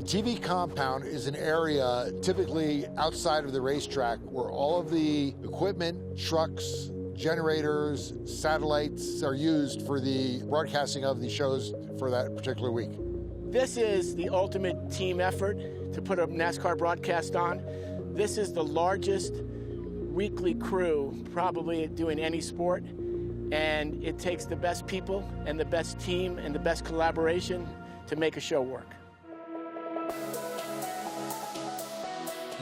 TV compound is an area typically outside of the racetrack where all of the equipment, trucks, generators, satellites are used for the broadcasting of the shows for that particular week. This is the ultimate team effort to put a NASCAR broadcast on. This is the largest weekly crew probably doing any sport, and it takes the best people and the best team and the best collaboration to make a show work.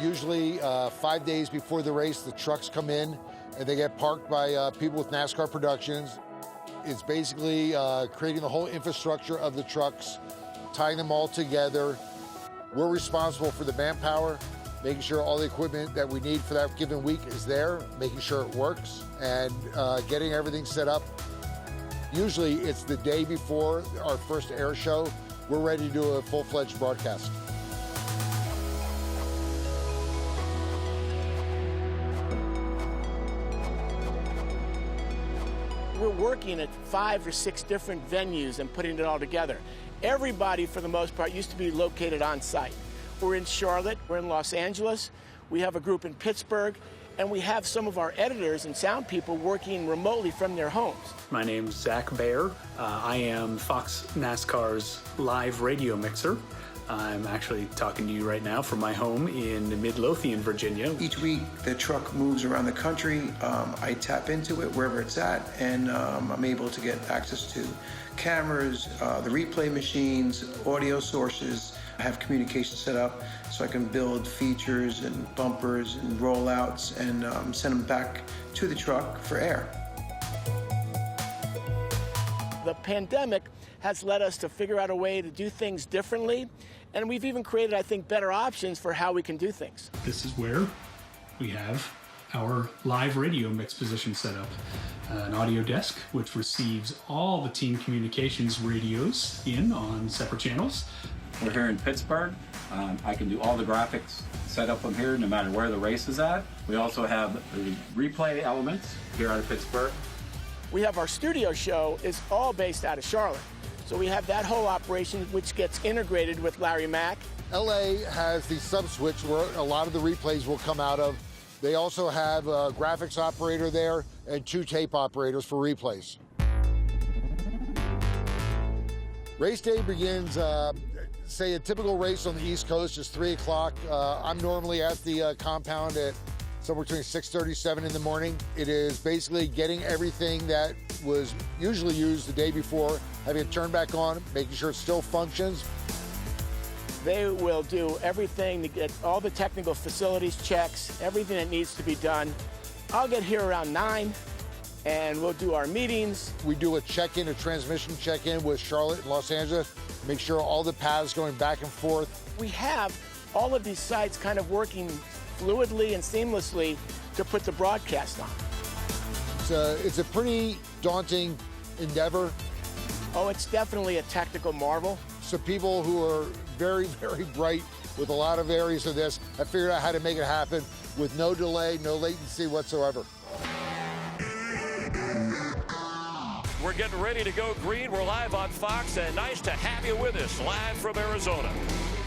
Usually 5 days before the race, the trucks come in and they get parked by people with NASCAR Productions. It's basically creating the whole infrastructure of the trucks, tying them all together. We're responsible for the manpower, making sure all the equipment that we need for that given week is there, making sure it works, and getting everything set up. Usually it's the day before our first air show. We're ready to do a full-fledged broadcast. We're working at 5 or 6 different venues and putting it all together. Everybody, for the most part, used to be located on site. We're in Charlotte, we're in Los Angeles, we have a group in Pittsburgh, and we have some of our editors and sound people working remotely from their homes. My name's Zach Baer. I am Fox NASCAR's live radio mixer. I'm actually talking to you right now from my home in Midlothian, Virginia. Each week, the truck moves around the country. I tap into it wherever it's at, and I'm able to get access to cameras, the replay machines, audio sources. I have communication set up so I can build features and bumpers and rollouts and send them back to the truck for air. The pandemic has led us to figure out a way to do things differently, and we've even created, I think, better options for how we can do things. This is where we have our live radio mix position set up. An audio desk, which receives all the team communications radios in on separate channels. We're here in Pittsburgh. I can do all the graphics set up from here no matter where the race is at. We also have the replay elements here out of Pittsburgh. We have our studio show is all based out of Charlotte. So we have that whole operation which gets integrated with Larry Mack. LA has the sub switch where a lot of the replays will come out of. They also have a graphics operator there and 2 tape operators for replays. Race day begins, say a typical race on the East Coast is 3 o'clock. I'm normally at the compound at somewhere between 6:30, 7 in the morning. It is basically getting everything that was usually used the day before, having it turned back on, making sure it still functions. They will do everything to get all the technical facilities checks, everything that needs to be done. I'll get here around 9, and we'll do our meetings. We do a check-in, a transmission check-in with Charlotte and Los Angeles, make sure all the paths going back and forth. We have all of these sites kind of working fluidly and seamlessly to put the broadcast on. It's a pretty daunting endeavor. Oh, it's definitely a technical marvel. So people who are very, very bright with a lot of areas of this have figured out how to make it happen with no delay, no latency whatsoever. We're getting ready to go green. We're live on Fox, and nice to have you with us live from Arizona.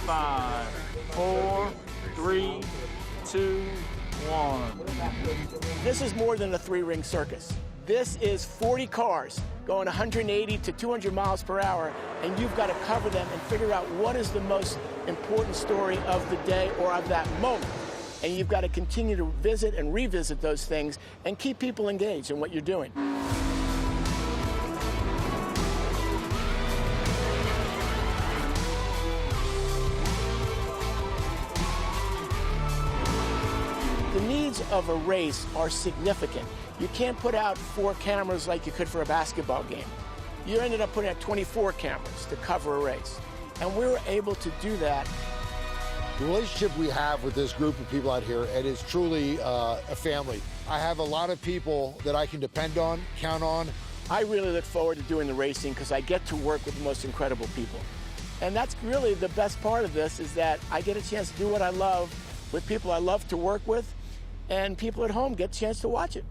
5, 4, 3, 2, 1. This is more than a 3-ring circus. This is 40 cars going 180 to 200 miles per hour, and you've got to cover them and figure out what is the most important story of the day or of that moment. And you've got to continue to visit and revisit those things and keep people engaged in what you're doing. The needs of a race are significant. You can't put out 4 cameras like you could for a basketball game. You ended up putting out 24 cameras to cover a race. And we were able to do that. The relationship we have with this group of people out here, it is truly a family. I have a lot of people that I can depend on, count on. I really look forward to doing the racing because I get to work with the most incredible people. And that's really the best part of this, is that I get a chance to do what I love with people I love to work with, and people at home get a chance to watch it.